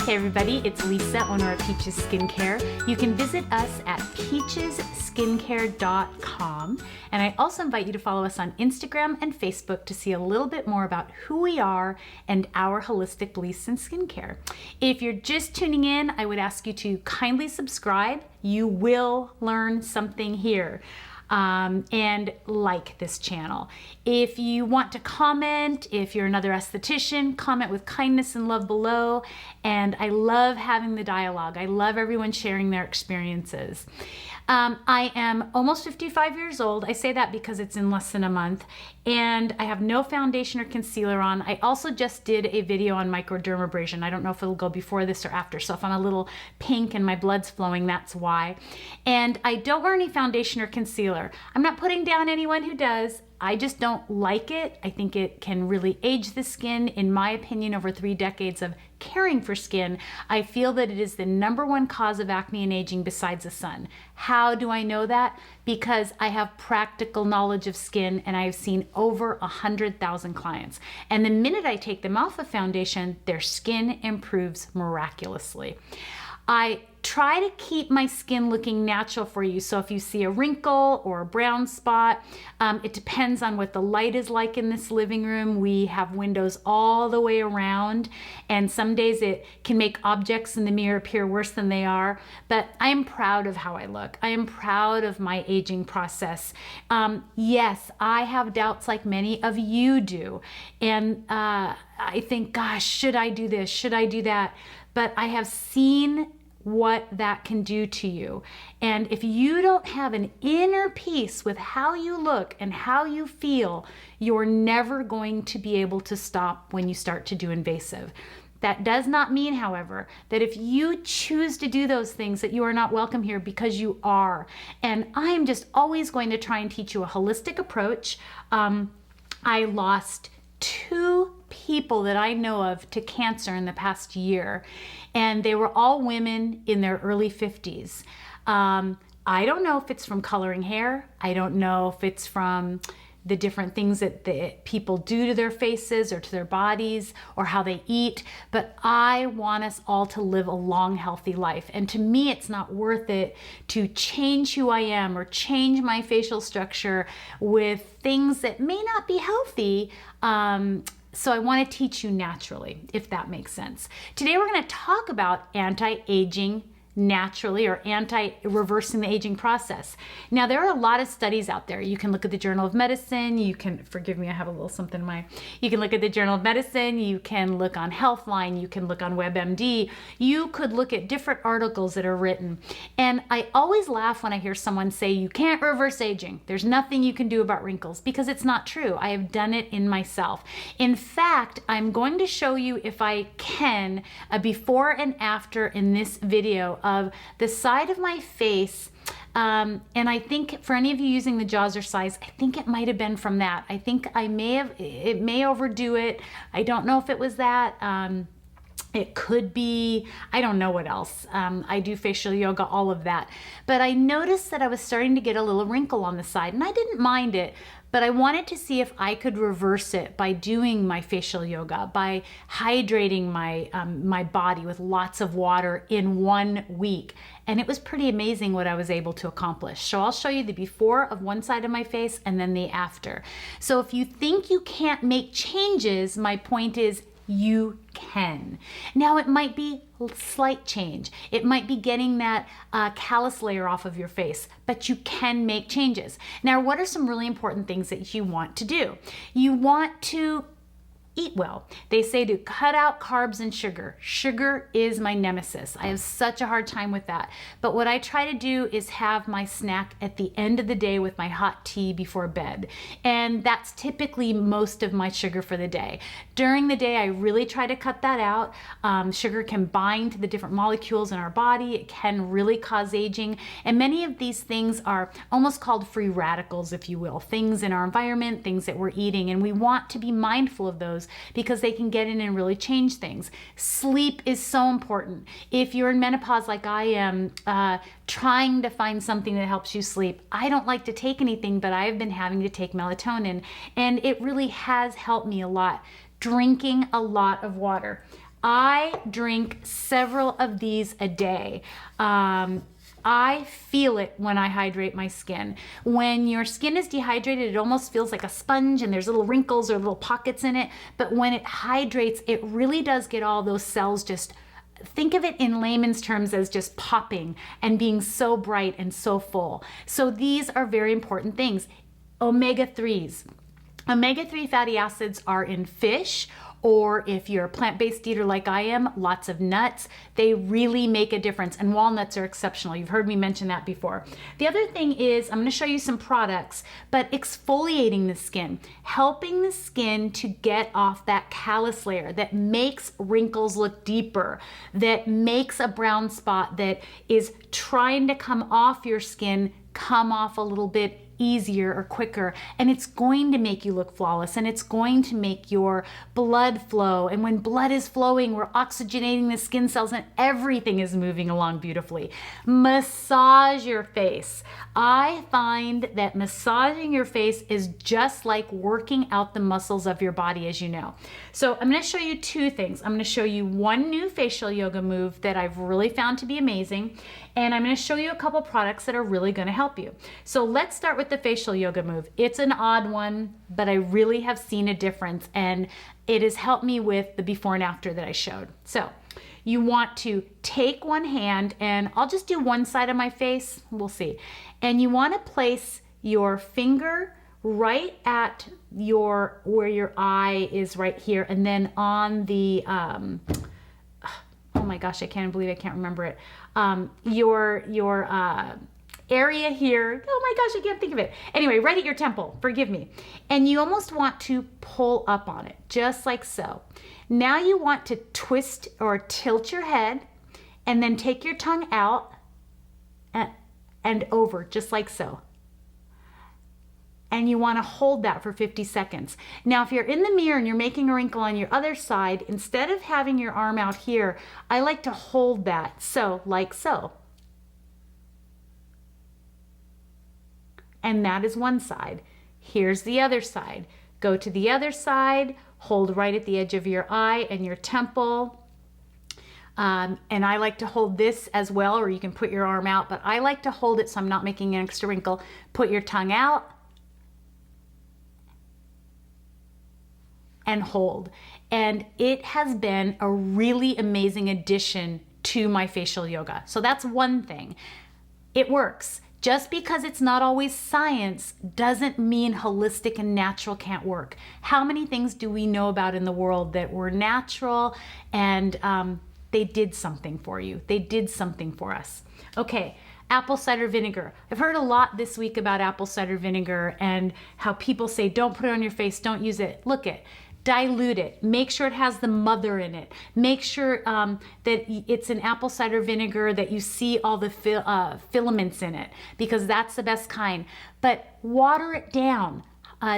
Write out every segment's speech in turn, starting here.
Hey everybody, it's Lisa, owner of Peaches Skincare. You can visit us at peachesskincare.com. And I also invite you to follow us on Instagram and Facebook to see a little bit more about who we are and our holistic beliefs in skincare. If you're just tuning in, I would ask you to kindly subscribe. You will learn something here. And like this channel. If you want to comment, if you're another esthetician, comment with kindness and love below. And I love having the dialogue. I love everyone sharing their experiences. I am almost 55 years old. I say that because it's in less than a month. And I have no foundation or concealer on. I also just did a video on microdermabrasion. I don't know if it'll go before this or after. So if I'm a little pink and my blood's flowing, that's why. And I don't wear any foundation or concealer. I'm not putting down anyone who does. I just don't like it. I think it can really age the skin. In my opinion, over 3 decades of caring for skin, I feel that it is the #1 cause of acne and aging besides the sun. How do I know that? Because I have practical knowledge of skin and I have seen over 100,000 clients. And the minute I take them off of foundation, their skin improves miraculously. I try to keep my skin looking natural for you. So if you see a wrinkle or a brown spot, it depends on what the light is like in this living room. We have windows all the way around, and some days it can make objects in the mirror appear worse than they are. But I am proud of how I look. I am proud of my aging process. Yes, I have doubts like many of you do. And I think, gosh, should I do this? Should I do that? But I have seen what that can do to you. And if you don't have an inner peace with how you look and how you feel, you're never going to be able to stop when you start to do invasive. That does not mean, however, that if you choose to do those things that you are not welcome here, because you are. And I am just always going to try and teach you a holistic approach. I lost 2 people that I know of to cancer in the past year, and they were all women in their early 50s. I don't know if it's from coloring hair. I don't know if it's from the different things that people do to their faces or to their bodies or how they eat, but I want us all to live a long, healthy life. And to me, it's not worth it to change who I am or change my facial structure with things that may not be healthy. So I want to teach you naturally, if that makes sense. Today we're going to talk about anti-aging naturally, or reversing the aging process. Now, there are a lot of studies out there. You can look at the Journal of Medicine. You can, forgive me, I have a little something in my, you can look at the Journal of Medicine. You can look on Healthline. You can look on WebMD. You could look at different articles that are written. And I always laugh when I hear someone say, you can't reverse aging. There's nothing you can do about wrinkles, because it's not true. I have done it in myself. In fact, I'm going to show you, if I can, a before and after in this video of the side of my face. And I think for any of you using the Jawser size, I think it might have been from that. I think it may overdo it. I don't know if it was that. It could be, I don't know what else. I do facial yoga, all of that. But I noticed that I was starting to get a little wrinkle on the side, and I didn't mind it. But I wanted to see if I could reverse it by doing my facial yoga, by hydrating my body with lots of water in 1 week. And it was pretty amazing what I was able to accomplish. So I'll show you the before of one side of my face and then the after. So if you think you can't make changes, my point is, you can. Now, it might be slight change. It might be getting that callus layer off of your face, but you can make changes. Now, what are some really important things that you want to do? You want to eat well. They say to cut out carbs and sugar. Sugar is my nemesis. I have such a hard time with that. But what I try to do is have my snack at the end of the day with my hot tea before bed. And that's typically most of my sugar for the day. During the day, I really try to cut that out. Sugar can bind to the different molecules in our body. It can really cause aging. And many of these things are almost called free radicals, if you will. Things in our environment, things that we're eating. And we want to be mindful of those because they can get in and really change things. Sleep is so important. If you're in menopause like I am, trying to find something that helps you sleep. I don't like to take anything, but I've been having to take melatonin, and it really has helped me a lot. Drinking a lot of water. I drink several of these a day. I feel it when I hydrate my skin. When your skin is dehydrated, it almost feels like a sponge and there's little wrinkles or little pockets in it. But when it hydrates, it really does get all those cells just, think of it in layman's terms as just popping and being so bright and so full. So these are very important things. Omega-3s. Omega-3 fatty acids are in fish, or if you're a plant-based eater like I am, lots of nuts. They really make a difference, and walnuts are exceptional. You've heard me mention that before. The other thing is, I'm going to show you some products, but exfoliating the skin, helping the skin to get off that callus layer that makes wrinkles look deeper, that makes a brown spot that is trying to come off your skin, come off a little bit easier or quicker, and it's going to make you look flawless, and it's going to make your blood flow, and when blood is flowing, we're oxygenating the skin cells and everything is moving along beautifully. Massage your face. I find that massaging your face is just like working out the muscles of your body, as you know. So I'm going to show you two things. I'm going to show you one new facial yoga move that I've really found to be amazing, and I'm going to show you a couple products that are really going to help you. So let's start with the facial yoga move. It's an odd one, but I really have seen a difference, and it has helped me with the before and after that I showed. So you want to take one hand, and I'll just do one side of my face, we'll see. And you want to place your finger right at where your eye is right here, and then on the, oh my gosh, I can't believe I can't remember it. Your area here, oh my gosh, I can't think of it. Anyway, right at your temple, forgive me. And you almost want to pull up on it, just like so. Now you want to twist or tilt your head, and then take your tongue out and over, just like so. And you want to hold that for 50 seconds. Now, if you're in the mirror and you're making a wrinkle on your other side, instead of having your arm out here, I like to hold that, so, like so. And that is one side. Here's the other side. Go to the other side, hold right at the edge of your eye and your temple. And I like to hold this as well, or you can put your arm out, but I like to hold it so I'm not making an extra wrinkle. Put your tongue out and hold. And it has been a really amazing addition to my facial yoga. So that's one thing. It works. Just because it's not always science doesn't mean holistic and natural can't work. How many things do we know about in the world that were natural and they did something for you? They did something for us. Okay, apple cider vinegar. I've heard a lot this week about apple cider vinegar and how people say, don't put it on your face, don't use it. Look it. Dilute it. Make sure it has the mother in it. Make sure that it's an apple cider vinegar that you see all the filaments in it, because that's the best kind. But water it down,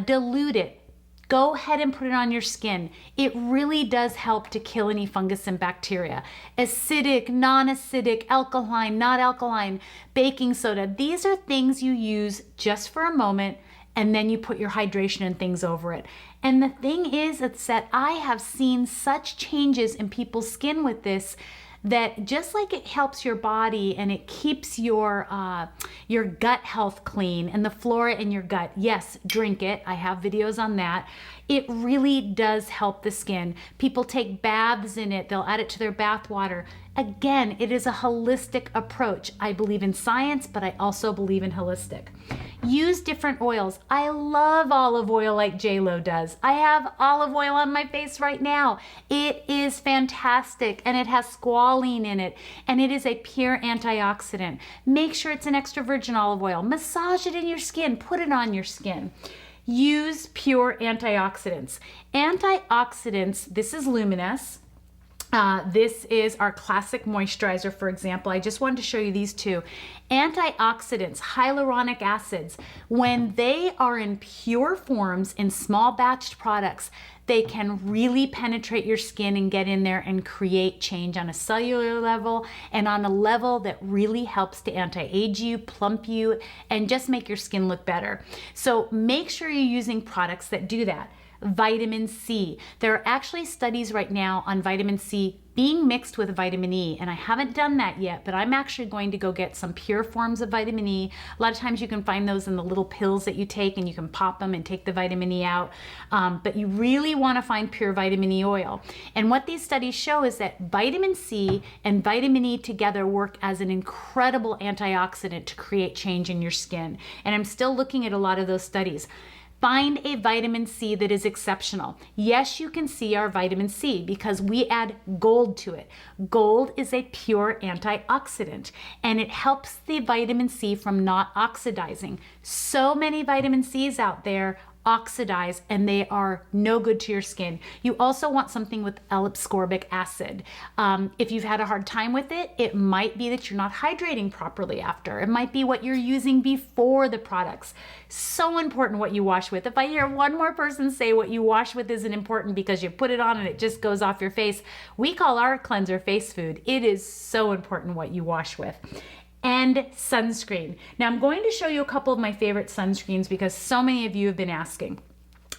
dilute it. Go ahead and put it on your skin. It really does help to kill any fungus and bacteria. Acidic, non-acidic, alkaline, not alkaline, baking soda. These are things you use just for a moment, and then you put your hydration and things over it. And the thing is that I have seen such changes in people's skin with this, that just like it helps your body and it keeps your gut health clean and the flora in your gut. Yes, drink it. I have videos on that. It really does help the skin. People take baths in it. They'll add it to their bath water. Again, it is a holistic approach. I believe in science, but I also believe in holistic. Use different oils. I love olive oil like J-Lo does. I have olive oil on my face right now. It is fantastic, and it has squalene in it, and it is a pure antioxidant. Make sure it's an extra virgin olive oil. Massage it in your skin. Put it on your skin. Use pure antioxidants. Antioxidants, this is Luminescent. This is our classic moisturizer, for example. I just wanted to show you these two. Antioxidants, hyaluronic acids, when they are in pure forms in small batched products, they can really penetrate your skin and get in there and create change on a cellular level and on a level that really helps to anti-age you, plump you, and just make your skin look better. So make sure you're using products that do that. vitamin C. There are actually studies right now on vitamin C being mixed with vitamin E, and I haven't done that yet, but I'm actually going to go get some pure forms of vitamin E. A lot of times you can find those in the little pills that you take, and you can pop them and take the vitamin E out, but you really want to find pure vitamin E oil. And what these studies show is that vitamin C and vitamin E together work as an incredible antioxidant to create change in your skin. And I'm still looking at a lot of those studies. Find a vitamin C that is exceptional. Yes, you can see our vitamin C because we add gold to it. Gold is a pure antioxidant, and it helps the vitamin C from not oxidizing. So many vitamin C's out there oxidize, and they are no good to your skin. You also want something with L-ascorbic acid. If you've had a hard time with it, it might be that you're not hydrating properly after. It might be what you're using before the products. So important what you wash with. If I hear one more person say what you wash with isn't important because you put it on and it just goes off your face, we call our cleanser face food. It is so important what you wash with. And sunscreen. Now I'm going to show you a couple of my favorite sunscreens because so many of you have been asking.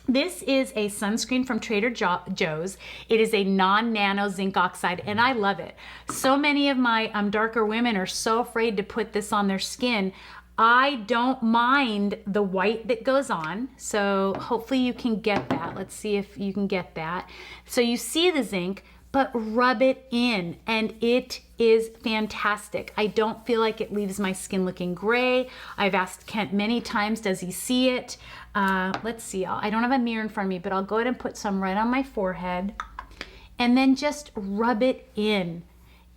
This is a sunscreen from Trader Joe's. It is a non-nano zinc oxide, and I love it. So many of my darker women are so afraid to put this on their skin. I don't mind the white that goes on, so hopefully you can get that. Let's see if you can get that. So you see the zinc, but rub it in, and it is fantastic. I don't feel like it leaves my skin looking gray. I've asked Kent many times, does he see it? Let's see, I don't have a mirror in front of me, but I'll go ahead and put some right on my forehead, and then just rub it in.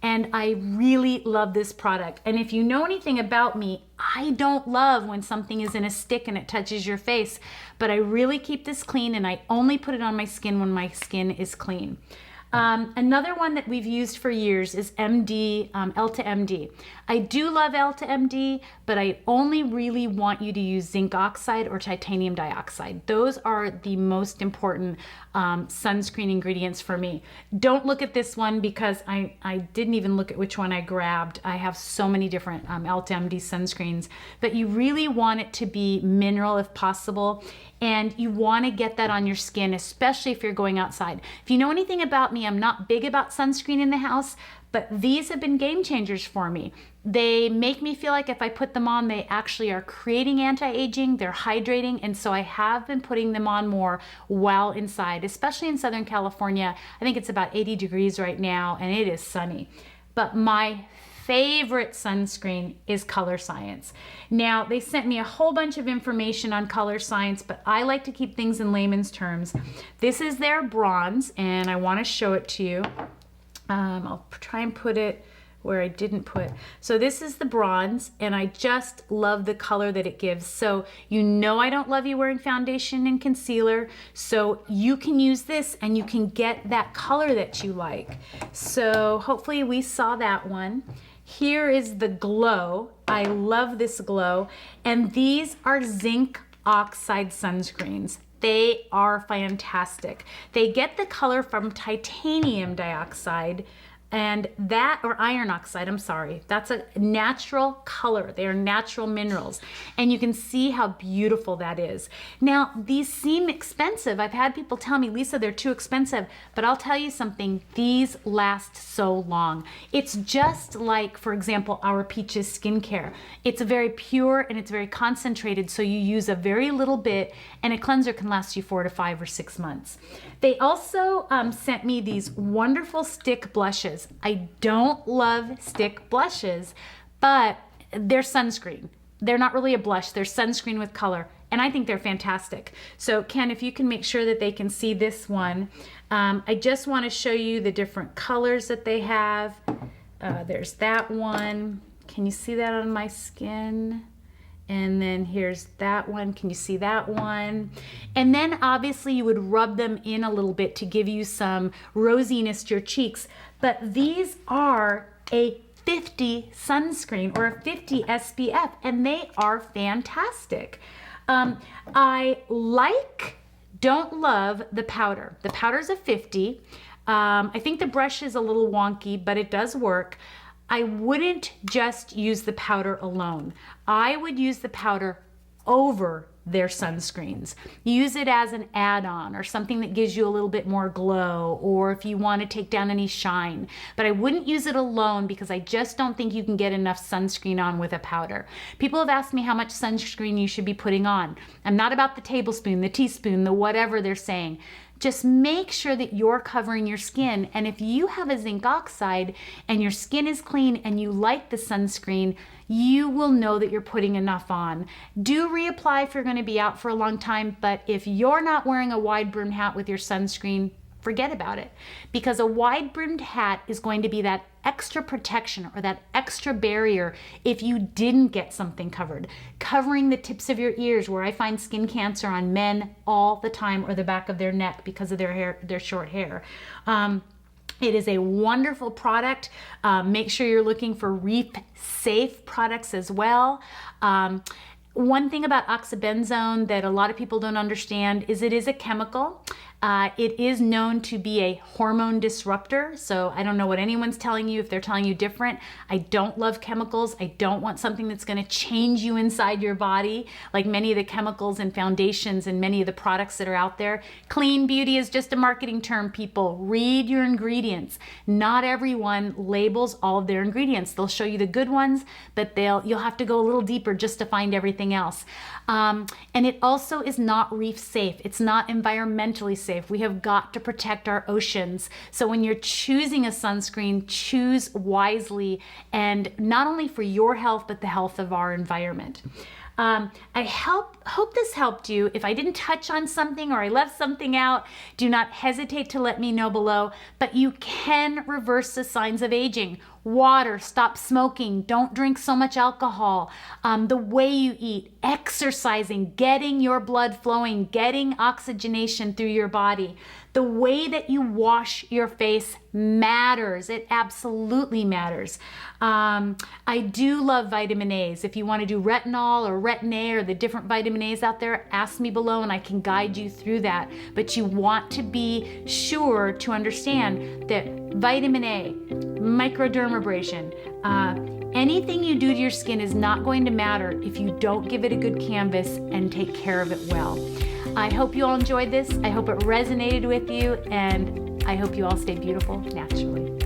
And I really love this product. And if you know anything about me, I don't love when something is in a stick and it touches your face, but I really keep this clean, and I only put it on my skin when my skin is clean. Another one that we've used for years is MD, Elta MD. I do love Elta MD, but I only really want you to use zinc oxide or titanium dioxide. Those are the most important sunscreen ingredients for me. Don't look at this one because I didn't even look at which one I grabbed. I have so many different Elta MD sunscreens, but you really want it to be mineral if possible. And you want to get that on your skin, especially if you're going outside. If you know anything about me, I'm not big about sunscreen in the house, but these have been game changers for me. They make me feel like if I put them on, they actually are creating anti-aging, they're hydrating, and so I have been putting them on more while inside, especially in Southern California. I think it's about 80 degrees right now, and it is sunny. But my favorite sunscreen is Coloresceince. Now, they sent me a whole bunch of information on Coloresceince, but I like to keep things in layman's terms. This is their bronze, and I want to show it to you. I'll try and put it where I didn't put. So this is the bronze, and I just love the color that it gives. So you know I don't love you wearing foundation and concealer, so you can use this and you can get that color that you like. So hopefully we saw that one. Here is the glow. I love this glow. And these are zinc oxide sunscreens. They are fantastic. They get the color from titanium dioxide, and that, or iron oxide, I'm sorry, that's a natural color. They are natural minerals, and you can see how beautiful that is. Now, these seem expensive. I've had people tell me, Lisa, they're too expensive, but I'll tell you something, these last so long. It's just like, for example, our Peaches skincare. It's very pure and it's very concentrated, so you use a very little bit, and a cleanser can last you 4 to 5 or 6 months. They also sent me these wonderful stick blushes. I don't love stick blushes, but they're sunscreen. They're not really a blush, they're sunscreen with color, and I think they're fantastic. So Ken, if you can make sure that they can see this one. I just want to show you the different colors that they have. There's that one. Can you see that on my skin? And then here's that one. Can you see that one? And then obviously you would rub them in a little bit to give you some rosiness to your cheeks. But these are a 50 sunscreen or a 50 SPF, and they are fantastic. I don't love the powder. The powder's a 50. I think the brush is a little wonky, but it does work. I wouldn't just use the powder alone. I would use the powder over their sunscreens. Use it as an add-on or something that gives you a little bit more glow, or if you want to take down any shine. But I wouldn't use it alone because I just don't think you can get enough sunscreen on with a powder. People have asked me how much sunscreen you should be putting on. I'm not about the tablespoon, the teaspoon, the whatever they're saying. Just make sure that you're covering your skin. And if you have a zinc oxide and your skin is clean and you like the sunscreen, you will know that you're putting enough on. Do reapply if you're going to be out for a long time, but if you're not wearing a wide-brimmed hat with your sunscreen, forget about it, because a wide-brimmed hat is going to be that extra protection or that extra barrier if you didn't get something covered. Covering the tips of your ears, where I find skin cancer on men all the time, or the back of their neck because of their hair, their short hair. It is a wonderful product. Make sure you're looking for reef-safe products as well. One thing about oxybenzone that a lot of people don't understand is it is a chemical. It is known to be a hormone disruptor. So I don't know what anyone's telling you if they're telling you different. I don't love chemicals. I don't want something that's going to change you inside your body, like many of the chemicals and foundations and many of the products that are out there. Clean beauty is just a marketing term, people. Read your ingredients. Not everyone labels all of their ingredients. They'll show you the good ones, but you'll have to go a little deeper just to find everything else. And it also is not reef safe. It's not environmentally safe. We have got to protect our oceans. So when you're choosing a sunscreen, choose wisely, and not only for your health, but the health of our environment. I hope this helped you. If I didn't touch on something or I left something out, do not hesitate to let me know below. But you can reverse the signs of aging. Water, stop smoking, don't drink so much alcohol, the way you eat, exercising, getting your blood flowing, getting oxygenation through your body. The way that you wash your face matters. It absolutely matters. I do love vitamin A's. If you want to do retinol or retin-A or the different vitamin A's out there, ask me below and I can guide you through that. But you want to be sure to understand that vitamin A, microdermabrasion, anything you do to your skin is not going to matter if you don't give it a good canvas and take care of it well. I hope you all enjoyed this. I hope it resonated with you, and I hope you all stay beautiful naturally.